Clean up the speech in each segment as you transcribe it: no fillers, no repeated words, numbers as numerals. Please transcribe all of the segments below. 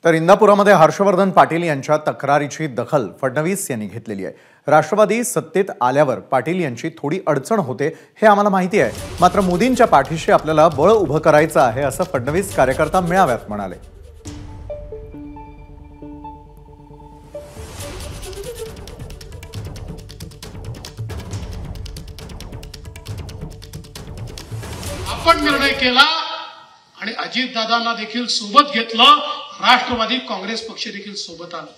तर इंदापुरामध्ये हर्षवर्धन पाटील यांच्या तक्रारीची दखल फडणवीस यांनी घेतलेली आहे। राष्ट्रवादी सत्तेत आल्यावर पाटील यांची थोडी अडचण होते हे आम्हाला माहिती आहे, मात्र मोदींच्या पाठीशी आपल्याला बळ उभं करायचं आहे असं फडणवीस कार्यकर्ता मेळाव्यात म्हणाले। आपण निर्णय केला आणि अजितदादांना देखील सोबत घेतलं, राष्ट्रवादी काँग्रेस पक्ष देखील सोबत आला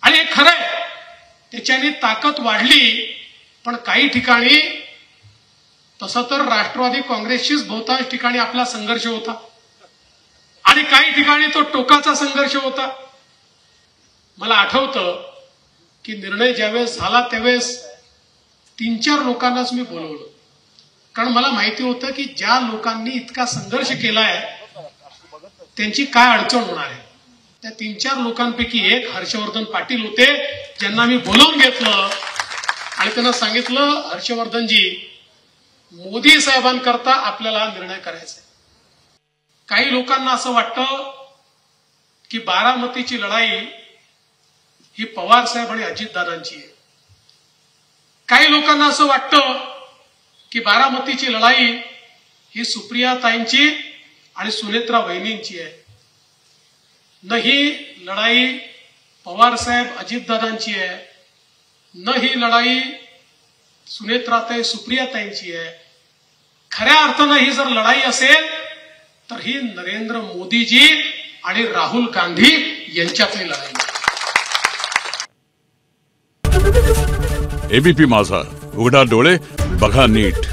आणि हे खरंय त्याच्याने ताकद वाढली। पण काही ठिकाणी तसं तर राष्ट्रवादी काँग्रेसचीच बहुतांश ठिकाणी आपला संघर्ष होता आणि काही ठिकाणी तो टोकाचा संघर्ष होता। मला आठवतं की निर्णय ज्यावेळेस झाला त्यावेळेस 3-4 लोकांनाच मी बोलवलं, कारण मला माहिती होतं की ज्या लोकांनी इतका संघर्ष केलाय त्यांची काय अडचण होणार आहे। त्या 3-4 लोकांपैकी एक हर्षवर्धन पाटील होते, ज्यांना मी बोलवून घेतलं आणि त्यांना सांगितलं, हर्षवर्धनजी, मोदी साहेबांकरता आपल्याला निर्णय करायचा आहे। काही लोकांना असं वाटतं की बारामतीची लढाई ही पवार साहेब आणि अजितदादांची आहे। काही लोकांना असं वाटतं की बारामतीची लढाई ही सुप्रियाताईंची आणि सुनेत्रा वहिनींची आहे। न ही लढाई पवार साहेब अजितदादांची आहे, न ही लढाई सुनेत्राताई सुप्रियाताईंची आहे। खऱ्या अर्थानं ही जर लढाई असेल तर ही नरेंद्र मोदीजी आणि राहुल गांधी यांच्यातली लढाई आहे। एबीपी माझा, उघडा डोळे बघा नीट।